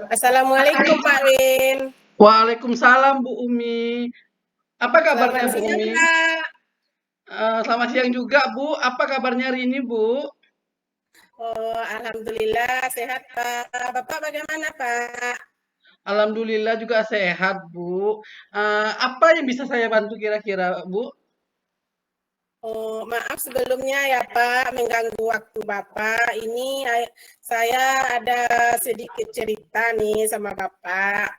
Assalamualaikum Pak Win. Waalaikumsalam Bu Umi. Apa kabarnya Selamat Bu siang Umi? Pak. Selamat siang juga Bu. Apa kabarnya hari ini Bu? Oh, alhamdulillah sehat Pak. Bapak bagaimana Pak? Alhamdulillah juga sehat Bu. Apa yang bisa saya bantu kira-kira Bu? Oh, maaf sebelumnya ya Pak mengganggu waktu Bapak. Ini saya ada sedikit cerita nih sama Bapak.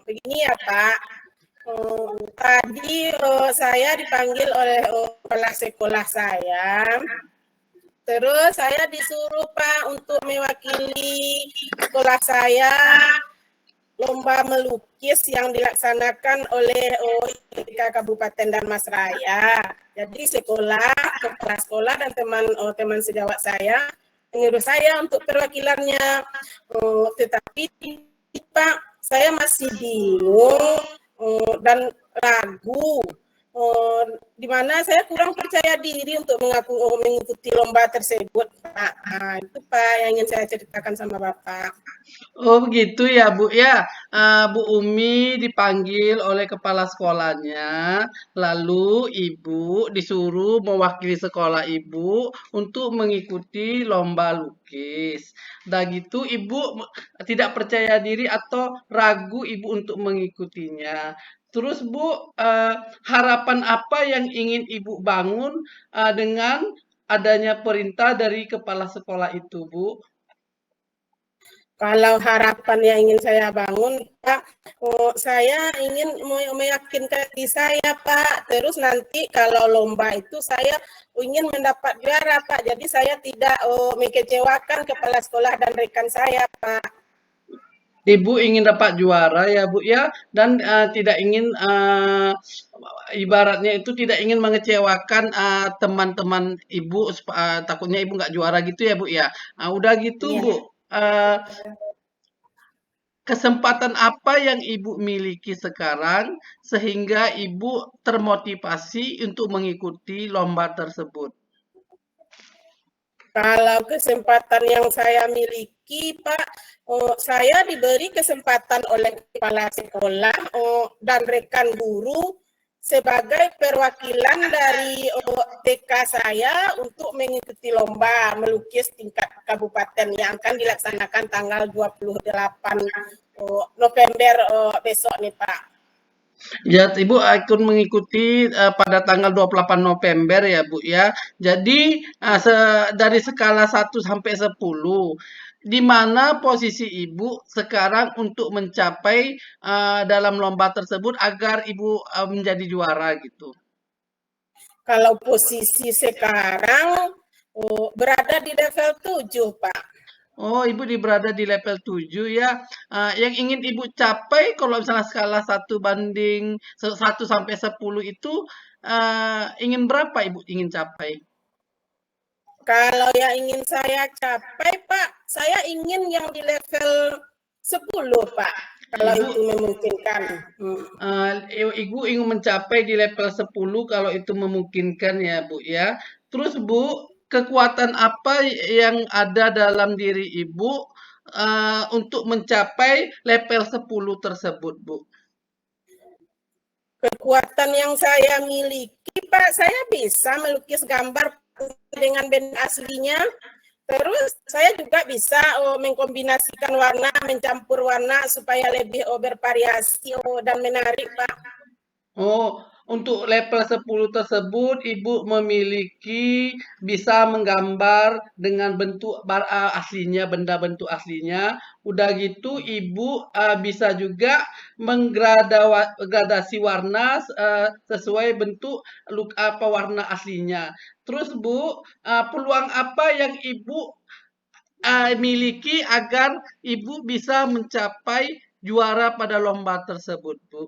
Begini ya Pak. Tadi saya dipanggil oleh kepala sekolah saya. Terus saya disuruh Pak untuk mewakili sekolah saya lomba melukis yang dilaksanakan oleh OIK Kabupaten Dharmasraya. Jadi sekolah, kepala sekolah dan teman sejawat saya menyuruh saya untuk perwakilannya. Tetapi Pak, saya masih bingung dan ragu. Di mana saya kurang percaya diri untuk mengikuti lomba tersebut, Pak. Nah, itu Pak yang ingin saya ceritakan sama Bapak. Oh begitu ya Bu ya. Bu Umi dipanggil oleh kepala sekolahnya, lalu Ibu disuruh mewakili sekolah Ibu untuk mengikuti lomba lukis. Dah gitu Ibu tidak percaya diri atau ragu Ibu untuk mengikutinya. Terus Bu, harapan apa yang ingin Ibu bangun dengan adanya perintah dari kepala sekolah itu Bu? Kalau harapan yang ingin saya bangun, Pak, saya ingin meyakinkan diri saya, Pak. Terus nanti kalau lomba itu saya ingin mendapat juara, Pak. Jadi saya tidak mengecewakan kepala sekolah dan rekan saya, Pak. Ibu ingin dapat juara ya Bu ya, dan tidak ingin ibaratnya itu tidak ingin mengecewakan teman-teman Ibu, takutnya Ibu nggak juara gitu ya Bu ya. Udah gitu Iya. Bu, kesempatan apa yang Ibu miliki sekarang sehingga Ibu termotivasi untuk mengikuti lomba tersebut? Kalau kesempatan yang saya miliki, Pak, saya diberi kesempatan oleh kepala sekolah dan rekan guru sebagai perwakilan dari TK saya untuk mengikuti lomba melukis tingkat kabupaten yang akan dilaksanakan tanggal 28 November besok nih, Pak. Ya, Ibu akan mengikuti pada tanggal 28 November ya, Bu ya. Jadi dari skala 1 sampai 10, di mana posisi Ibu sekarang untuk mencapai dalam lomba tersebut agar Ibu menjadi juara gitu. Kalau posisi sekarang berada di level 7, Pak. Oh, Ibu berada di level 7 ya. Yang ingin Ibu capai kalau misalnya skala 1 sampai 10 itu ingin berapa Ibu ingin capai? Kalau yang ingin saya capai, Pak, saya ingin yang di level 10, Pak. Kalau Ibu itu memungkinkan. Ibu ingin mencapai di level 10 kalau itu memungkinkan ya, Bu ya. Terus Bu, kekuatan apa yang ada dalam diri Ibu untuk mencapai level 10 tersebut, Bu? Kekuatan yang saya miliki, Pak, saya bisa melukis gambar dengan benda aslinya. Terus saya juga bisa mengkombinasikan warna, mencampur warna supaya lebih bervariasi dan menarik, Pak. Oh, untuk level 10 tersebut Ibu memiliki bisa menggambar dengan bentuk aslinya, benda bentuk aslinya. Udah gitu Ibu bisa juga menggradasi warna sesuai bentuk apa warna aslinya. Terus Bu, peluang apa yang Ibu miliki agar Ibu bisa mencapai juara pada lomba tersebut, Bu?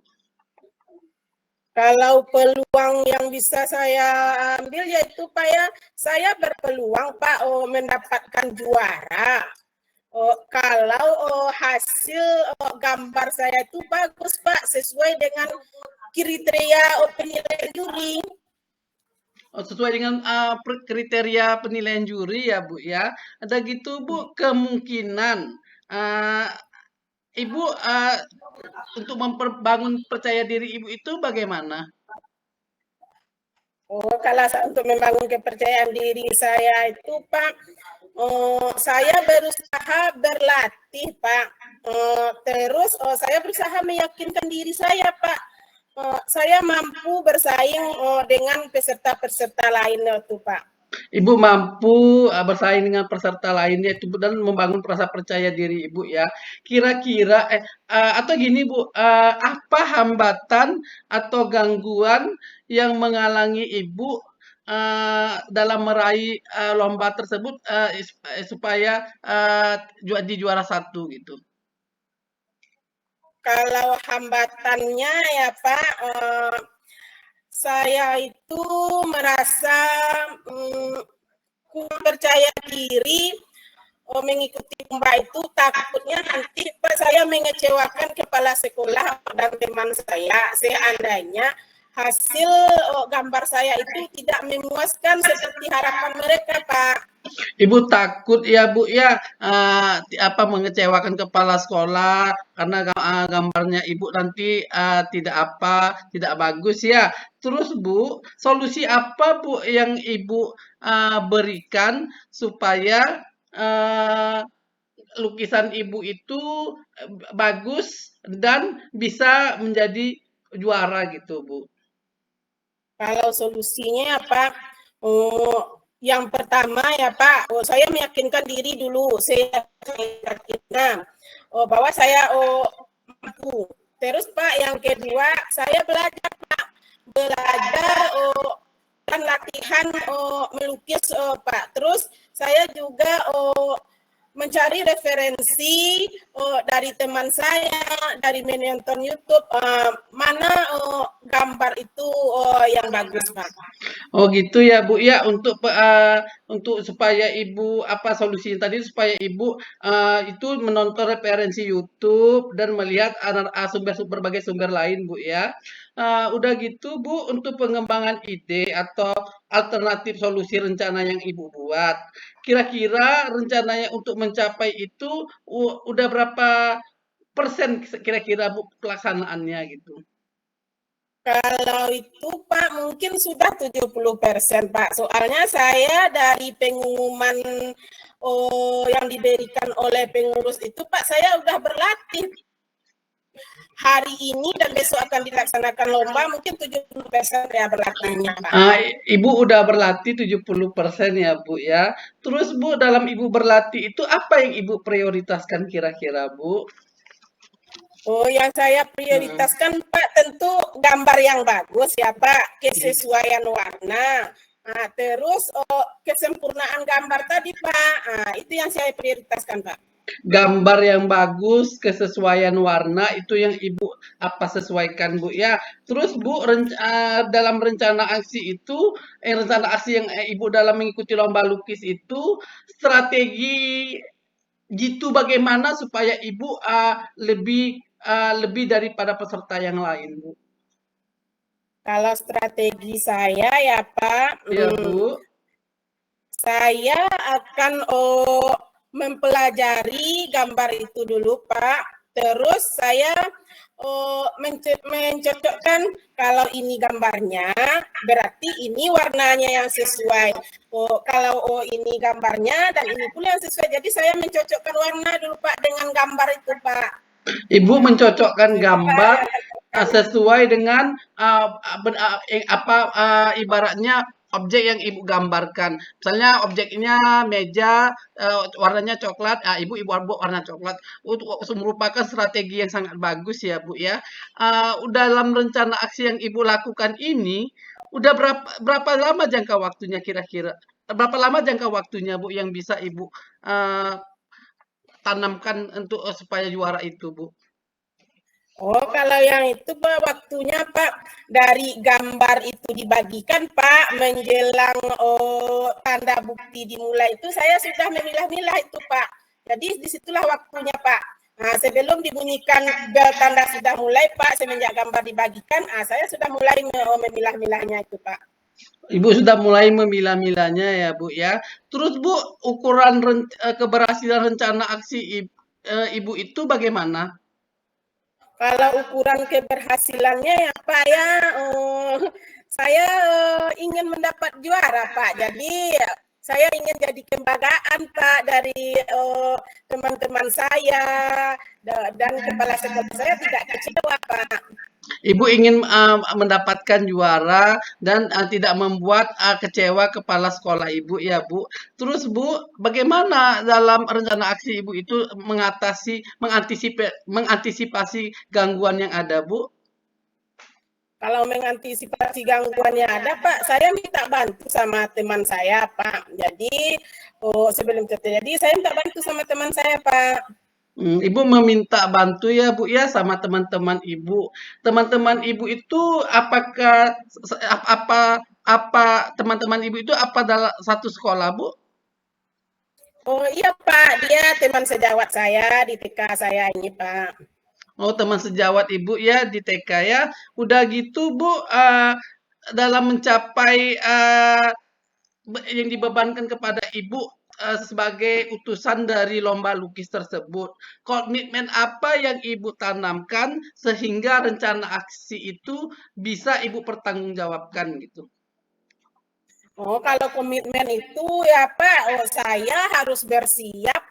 Kalau peluang yang bisa saya ambil yaitu Pak ya, saya berpeluang Pak mendapatkan juara. Kalau hasil gambar saya itu bagus Pak, sesuai dengan kriteria penilaian juri. sesuai dengan kriteria penilaian juri ya Bu ya. Ada gitu Bu, kemungkinan uh, Ibu untuk memperbangun percaya diri Ibu itu bagaimana? Oh, kalau untuk membangun kepercayaan diri saya itu Pak, saya berusaha berlatih Pak. Terus saya berusaha meyakinkan diri saya Pak. Saya mampu bersaing dengan peserta-peserta lain itu Pak. Ibu mampu bersaing dengan peserta lainnya itu dan membangun rasa percaya diri Ibu ya. Kira-kira atau gini Bu, apa hambatan atau gangguan yang menghalangi Ibu dalam meraih lomba tersebut supaya di juara satu gitu? Kalau hambatannya ya Pak, saya itu merasa kurang percaya diri mengikuti lomba itu, takutnya nanti Pak saya mengecewakan kepala sekolah dan teman saya seandainya hasil gambar saya itu tidak memuaskan seperti harapan mereka Pak. Ibu takut ya Bu ya apa mengecewakan kepala sekolah karena gambarnya Ibu nanti tidak bagus ya. Terus Bu, solusi apa Bu yang Ibu berikan supaya uh, lukisan Ibu itu bagus dan bisa menjadi juara gitu Bu? Kalau solusinya Pak, yang pertama ya Pak, saya meyakinkan diri dulu, saya yakinkan bahwa saya mampu. Terus Pak, yang kedua saya belajar Pak, dan latihan melukis Pak. Terus saya juga mencari referensi dari teman saya, dari menonton YouTube, mana gambar itu yang bagus, Pak. Oh gitu ya Bu ya untuk supaya Ibu apa solusinya tadi supaya Ibu itu menonton referensi YouTube dan melihat berbagai sumber lain Bu ya. Udah gitu Bu untuk pengembangan ide atau alternatif solusi rencana yang Ibu buat. Kira-kira rencananya untuk mencapai itu udah berapa persen kira-kira Bu pelaksanaannya gitu? Kalau itu Pak mungkin sudah 70% Pak. Soalnya saya dari pengumuman yang diberikan oleh pengurus itu Pak, saya udah berlatih hari ini dan besok akan dilaksanakan lomba, mungkin 70% ya berlatihnya Pak. Ibu udah berlatih 70% ya Bu ya. Terus Bu dalam Ibu berlatih itu apa yang Ibu prioritaskan kira-kira Bu? Oh, yang saya prioritaskan Pak tentu gambar yang bagus ya Pak, kesesuaian warna. Nah, terus kesempurnaan gambar tadi Pak, itu yang saya prioritaskan Pak. Gambar yang bagus, kesesuaian warna itu yang Ibu sesuaikan Bu ya. Terus Bu dalam rencana aksi itu, rencana aksi yang Ibu dalam mengikuti lomba lukis itu strategi gitu bagaimana supaya Ibu lebih daripada peserta yang lain Bu? Kalau strategi saya ya Pak, Iya Bu. saya akan mempelajari gambar itu dulu Pak. Terus saya mencocokkan kalau ini gambarnya, berarti ini warnanya yang sesuai. Kalau ini gambarnya dan ini pula yang sesuai. Jadi saya mencocokkan warna dulu Pak dengan gambar itu Pak. Ibu mencocokkan gambar sesuai dengan ibaratnya objek yang Ibu gambarkan. Misalnya objeknya meja warnanya coklat, Ibu buat warna coklat. Untuk merupakan strategi yang sangat bagus ya Bu ya. Dalam rencana aksi yang Ibu lakukan ini, udah berapa lama jangka waktunya kira-kira? Berapa lama jangka waktunya Bu yang bisa Ibu tanamkan untuk supaya juara itu Bu? Oh, kalau yang itu Pak, waktunya Pak, dari gambar itu dibagikan Pak, menjelang tanda bukti dimulai itu saya sudah memilah-milah itu Pak. Jadi disitulah waktunya Pak. Nah, sebelum dibunyikan bel tanda sudah mulai Pak, semenjak gambar dibagikan, saya sudah mulai memilah-milahnya itu Pak. Ibu sudah mulai memilah-milahnya ya, Bu, ya. Terus, Bu, ukuran keberhasilan rencana aksi Ibu itu bagaimana? Kalau ukuran keberhasilannya ya Pak ya, saya ingin mendapat juara Pak. Jadi saya ingin jadi kebanggaan Pak dari teman-teman saya dan kepala sekolah saya tidak kecewa Pak. Ibu ingin mendapatkan juara dan tidak membuat kecewa kepala sekolah Ibu ya, Bu. Terus, Bu, bagaimana dalam rencana aksi Ibu itu mengantisipasi gangguan yang ada, Bu? Kalau mengantisipasi gangguan yang ada, Pak, saya minta bantu sama teman saya, Pak. Jadi, sebelum terjadi, saya minta bantu sama teman saya, Pak. Ibu meminta bantu ya, Bu, ya, sama teman-teman Ibu. Teman-teman Ibu itu apakah apa teman-teman Ibu itu apa dalam satu sekolah, Bu? Oh iya, Pak, dia teman sejawat saya di TK saya ini, Pak. Oh, teman sejawat Ibu ya di TK ya. Udah gitu, Bu, dalam mencapai yang dibebankan kepada Ibu sebagai utusan dari lomba lukis tersebut. Komitmen apa yang Ibu tanamkan sehingga rencana aksi itu bisa Ibu pertanggungjawabkan gitu? Oh, kalau komitmen itu ya Pak, saya harus bersiap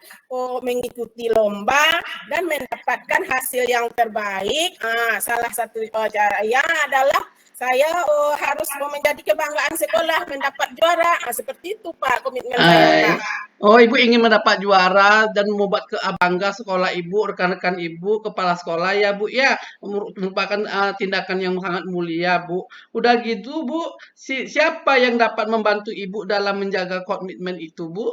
mengikuti lomba dan mendapatkan hasil yang terbaik. Salah satu caranya adalah saya harus menjadi kebanggaan sekolah, mendapat juara. Seperti itu Pak, komitmen saya Hai. Pak. Oh, Ibu ingin mendapat juara dan membuat bangga sekolah Ibu, rekan-rekan Ibu, kepala sekolah ya, Bu, ya. Merupakan tindakan yang sangat mulia, Bu. Udah gitu, Bu, siapa yang dapat membantu Ibu dalam menjaga komitmen itu, Bu?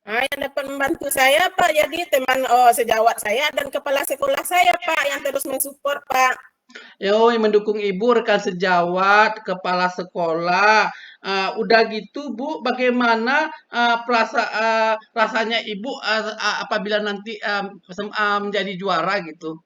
Yang dapat membantu saya Pak, jadi teman sejawat saya dan kepala sekolah saya Pak yang terus mensupport Pak. Yang mendukung Ibu, rekan sejawat, kepala sekolah. Udah gitu, Bu, bagaimana rasanya Ibu apabila nanti menjadi juara gitu?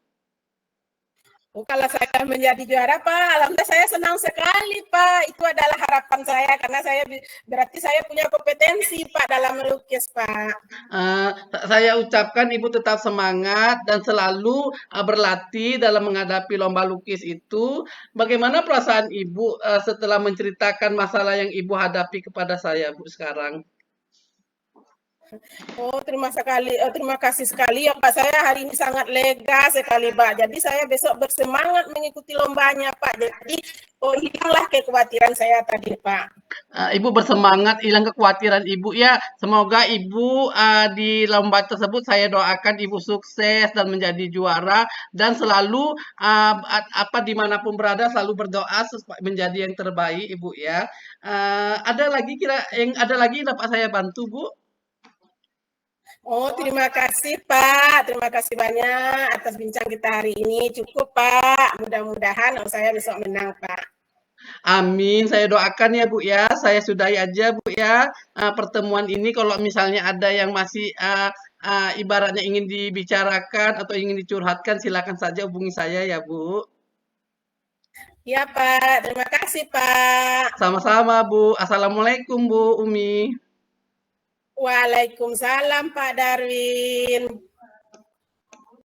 Kalau saya menjadi juara, Pak, alhamdulillah saya senang sekali, Pak. Itu adalah harapan saya karena saya berarti saya punya kompetensi, Pak, dalam melukis, Pak. Uh, saya ucapkan Ibu tetap semangat dan selalu berlatih dalam menghadapi lomba lukis itu. Bagaimana perasaan Ibu setelah menceritakan masalah yang Ibu hadapi kepada saya, Bu, sekarang? Terima kasih sekali ya Pak. Saya hari ini sangat lega sekali Pak. Jadi saya besok bersemangat mengikuti lombanya Pak. Jadi hilanglah kekhawatiran saya tadi Pak. Ibu bersemangat, hilang kekhawatiran Ibu ya. Semoga Ibu di lomba tersebut saya doakan Ibu sukses dan menjadi juara dan selalu dimanapun berada selalu berdoa menjadi yang terbaik Ibu ya. Ada lagi yang dapat saya bantu Bu? Terima kasih Pak. Terima kasih banyak atas bincang kita hari ini. Cukup Pak. Mudah-mudahan saya besok menang Pak. Amin. Saya doakan ya Bu ya. Saya sudahi aja Bu ya pertemuan ini. Kalau misalnya ada yang masih ibaratnya ingin dibicarakan atau ingin dicurhatkan, silakan saja hubungi saya ya Bu. Iya Pak. Terima kasih Pak. Sama-sama Bu. Assalamualaikum Bu Umi. Waalaikumsalam Pak Darwin.